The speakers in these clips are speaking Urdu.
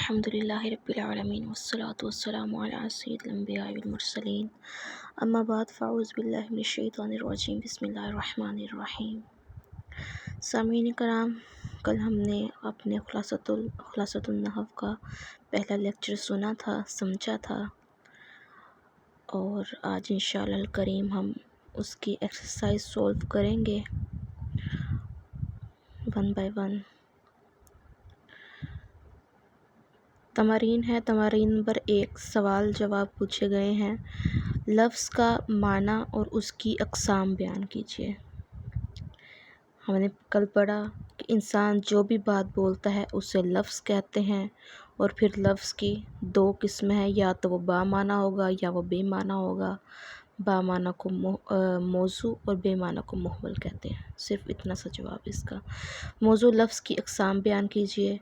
الحمد للہ رب العالمین والصلاة والسلام علی سید الانبیاء والمرسلین اما بعد فاعوذ باللہ من الشیطان الرجیم بسم اللہ الرحمن الرحیم۔ سامعین کرام، کل ہم نے اپنے خلاصۃ النحو کا پہلا لیکچر سنا تھا، سمجھا تھا، اور آج انشاءاللہ الکریم ہم اس کی ایکسرسائز سولو کریں گے ون بائی ون۔ تمارین ہے، تمارین نمبر 1 سوال جواب پوچھے گئے ہیں۔ لفظ کا معنی اور اس کی اقسام بیان کیجیے۔ ہم نے کل پڑھا کہ انسان جو بھی بات بولتا ہے اسے لفظ کہتے ہیں، اور پھر لفظ کی 2 قسمیں ہیں، یا تو وہ با معنی ہوگا یا وہ بے معنی ہوگا۔ با معنی کو موضوع اور بے معنی کو محمل کہتے ہیں۔ صرف اتنا سا جواب اس کا۔ موضوع لفظ کی اقسام بیان کیجیے۔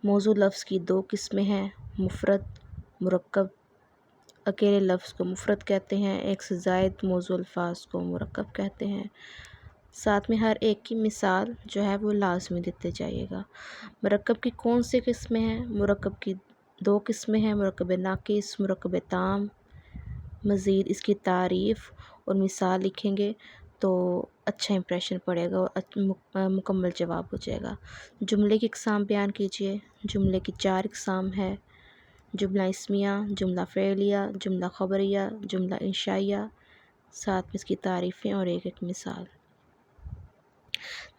موضوع لفظ کی 2 قسمیں ہیں، مفرد، مرکب۔ اکیلے لفظ کو مفرد کہتے ہیں، ایک سے زائد موضوع الفاظ کو مرکب کہتے ہیں۔ ساتھ میں ہر ایک کی مثال جو ہے وہ لازمی دیتے جائیے گا۔ مرکب کی کون سی قسمیں ہیں؟ مرکب کی 2 قسمیں ہیں، مرکب ناقص، مرکب تام۔ مزید اس کی تعریف اور مثال لکھیں گے تو اچھا امپریشن پڑے گا اور مکمل جواب ہو جائے گا۔ جملے کی اقسام بیان کیجیے۔ جملے کی 4 اقسام ہے، جملہ اسمیہ، جملہ فعلیہ، جملہ خبریہ، جملہ انشائیہ، ساتھ میں اس کی تعریفیں اور ایک مثال۔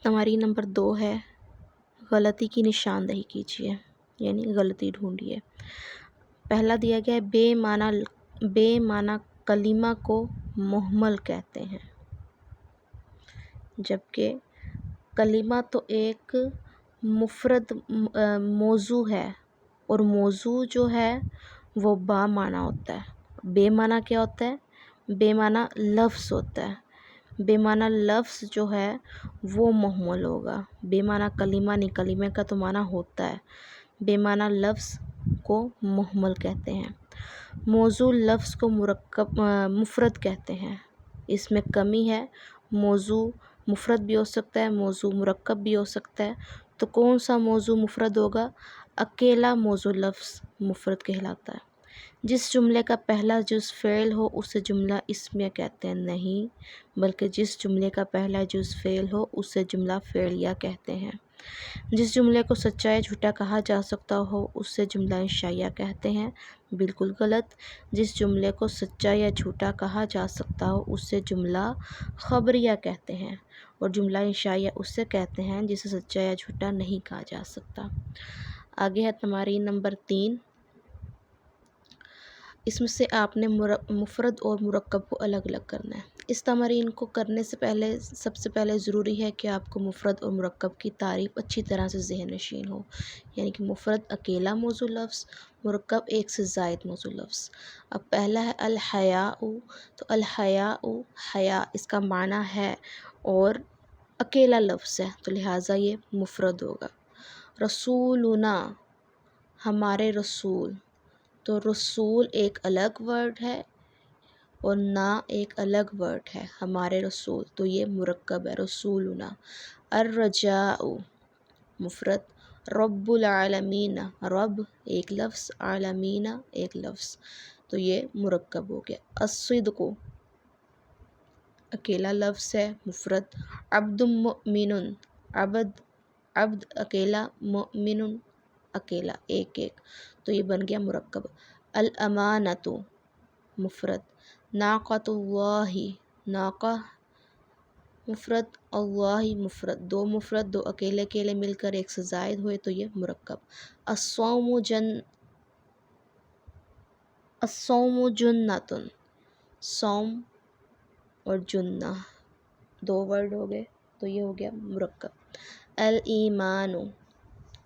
تمارین نمبر 2 ہے، غلطی کی نشاندہی کیجیے، یعنی غلطی ڈھونڈیے۔ پہلا دیا گیا ہے بے معنی کلمہ کو محمل کہتے ہیں، جبکہ کلمہ تو ایک مفرد موضوع ہے، اور موضوع جو ہے وہ با معنی ہوتا ہے۔ بے معنی کیا ہوتا ہے؟ بے معنی لفظ ہوتا ہے۔ بے معنی لفظ جو ہے وہ محمل ہوگا۔ بے معنی کلمہ نہیں، کلمہ کا تو معنی ہوتا ہے۔ بے معنی لفظ کو محمل کہتے ہیں۔ موضوع لفظ کو مفرد کہتے ہیں، اس میں کمی ہے، موضوع مفرد بھی ہو سکتا ہے، موضوع مرکب بھی ہو سکتا ہے۔ تو کون سا موضوع مفرد ہوگا؟ اکیلا موضوع لفظ مفرد کہلاتا ہے۔ جس جملے کا پہلا جز فعل ہو اسے جملہ اسمیہ کہتے ہیں، نہیں بلکہ جس جملے کا پہلا جز فعل ہو اسے جملہ فعلیہ کہتے ہیں۔ جس جملے کو سچا یا جھوٹا کہا جا سکتا ہو اسے جملہ انشائیہ کہتے ہیں، بالکل غلط۔ جس جملے کو سچا یا جھوٹا کہا جا سکتا ہو اسے جملہ خبریہ کہتے ہیں، اور جملہ انشائیہ اسے کہتے ہیں جسے سچا یا جھوٹا نہیں کہا جا سکتا۔ آگے ہے تمارین نمبر 3۔ اس میں سے آپ نے مفرد اور مرکب کو الگ الگ کرنا ہے۔ اس تمارین کو کرنے سے پہلے سب سے پہلے ضروری ہے کہ آپ کو مفرد اور مرکب کی تعریف اچھی طرح سے ذہن نشین ہو، یعنی کہ مفرد اکیلا موضوع لفظ، مرکب ایک سے زائد موضوع لفظ۔ اب پہلا ہے الحیاء، تو الحیاء، حیا اس کا معنی ہے اور اکیلا لفظ ہے، تو لہٰذا یہ مفرد ہوگا۔ رسولنا، ہمارے رسول، تو رسول ایک الگ ورڈ ہے اور نا ایک الگ ورڈ ہے، ہمارے رسول، تو یہ مرکب ہے، رسولنا۔ الرجاء مفرد، رب العالمین، رب ایک لفظ، عالمین ایک لفظ، تو یہ مرکب ہو گیا۔ الصدق اکیلا لفظ ہے، مفرد۔ عبد مؤمن، عبد اکیلا، مؤمن اکیلا، ایک ایک، تو یہ بن گیا مرکب۔ الامانۃ مفرد۔ ناقۃ اللہ، ناقہ مفرد، اللہ مفرد، 2 مفرد، 2 اکیلے اکیلے مل کر ایک سے زائد ہوئے تو یہ مرکب۔ الصوم جنۃ، صوم اور جنہ 2 ورڈ ہو گئے تو یہ ہو گیا مرکب۔ الایمان،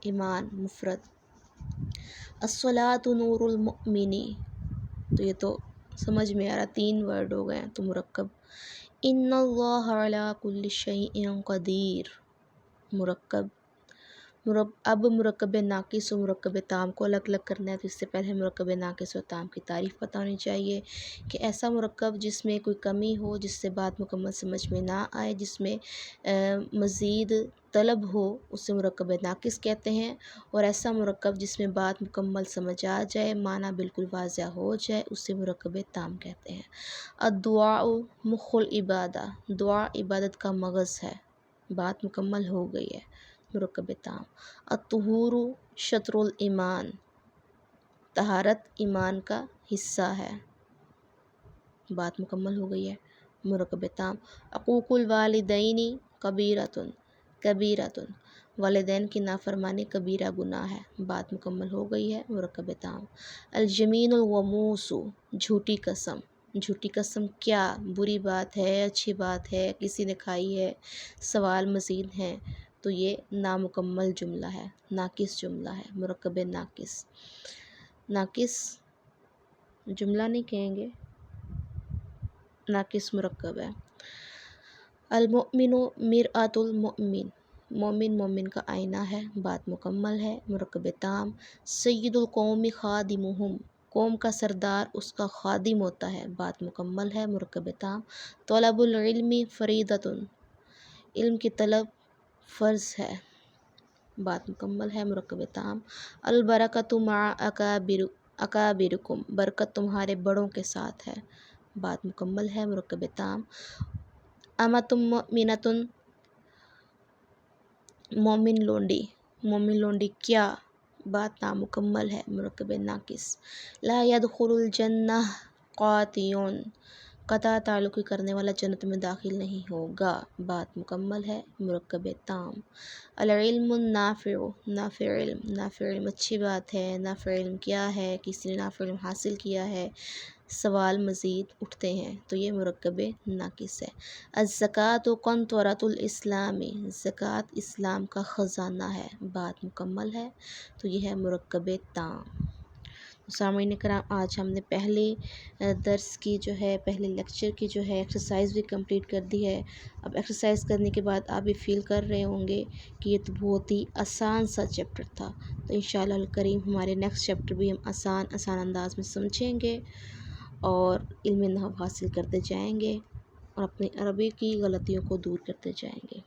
ایمان مفرد۔ الصلاۃ نور المؤمن، تو یہ تو سمجھ میں آ رہا، 3 ورڈ ہو گئے تو مرکب۔ ان اللہ علی کل شیء قدیر، مرکب۔ اب مرکب ناقص و مرکب تام کو الگ الگ کرنا ہے، تو اس سے پہلے مرکب ناقص و تام کی تعریف پتہ ہونی چاہیے کہ ایسا مرکب جس میں کوئی کمی ہو، جس سے بات مکمل سمجھ میں نہ آئے، جس میں مزید طلب ہو، اسے مرکب ناقص کہتے ہیں، اور ایسا مرکب جس میں بات مکمل سمجھ آ جائے، معنی بالکل واضح ہو جائے، اسے مرکب تام کہتے ہیں۔ الدعاء مخ العبادہ، دعا عبادت کا مغز ہے، بات مکمل ہو گئی ہے، مرکب تام۔ الطہور شطر الایمان، طہارت ایمان کا حصہ ہے، بات مکمل ہو گئی ہے، مرکب تام۔ عقوق الوالدین کبیرۃ، کبیرۃ، والدین کی نافرمانی کبیرہ گناہ ہے، بات مکمل ہو گئی ہے، مرکب تام۔ الجمین الغموس، جھوٹی قسم، جھوٹی قسم کیا بری بات ہے، اچھی بات ہے، کسی نے کھائی ہے، سوال مزید ہیں، تو یہ نامکمل جملہ ہے، ناقص جملہ ہے، مرکب ناقص۔ ناقص جملہ نہیں کہیں گے، ناقص مرکب ہے۔ المؤمن مرآۃ المؤمن، مومن مومن کا آئینہ ہے، بات مکمل ہے، مرکب تام۔ سید القوم خادمہم، قوم کا سردار اس کا خادم ہوتا ہے، بات مکمل ہے، مرکب تام۔ طلب العلم فریضۃ، علم کی طلب فرض ہے، بات مکمل ہے، مرکب تام۔ البرکۃ مع اکابرکم، برکت تمہارے بڑوں کے ساتھ ہے، بات مکمل ہے، مرکب تام۔ امۃ مؤمنۃ، مومن لونڈی، مومن لونڈی کیا، بات نامکمل ہے، مرکب ناقص۔ لا يدخل الجنہ قاطع، قطع تعلقی کرنے والا جنت میں داخل نہیں ہوگا، بات مکمل ہے، مرکب تام۔ العلم النافع، نافع علم، نافع علم اچھی بات ہے، نافع علم کیا ہے، کسی نے نافع علم حاصل کیا ہے، سوال مزید اٹھتے ہیں، تو یہ مرکب ناقص ہے۔ الزکوٰۃ قنطرۃ الاسلام، زکوٰۃ اسلام کا خزانہ ہے، بات مکمل ہے، تو یہ ہے مرکب تام۔ سامعین کرام، آج ہم نے پہلے درس کی جو ہے، پہلے لیکچر کی جو ہے ایکسرسائز بھی کمپلیٹ کر دی ہے۔ اب ایکسرسائز کرنے کے بعد آپ بھی فیل کر رہے ہوں گے کہ یہ تو بہت ہی آسان سا چیپٹر تھا، تو انشاءاللہ الکریم ہمارے نیکسٹ چیپٹر بھی ہم آسان انداز میں سمجھیں گے اور علم نحو حاصل کرتے جائیں گے اور اپنی عربی کی غلطیوں کو دور کرتے جائیں گے۔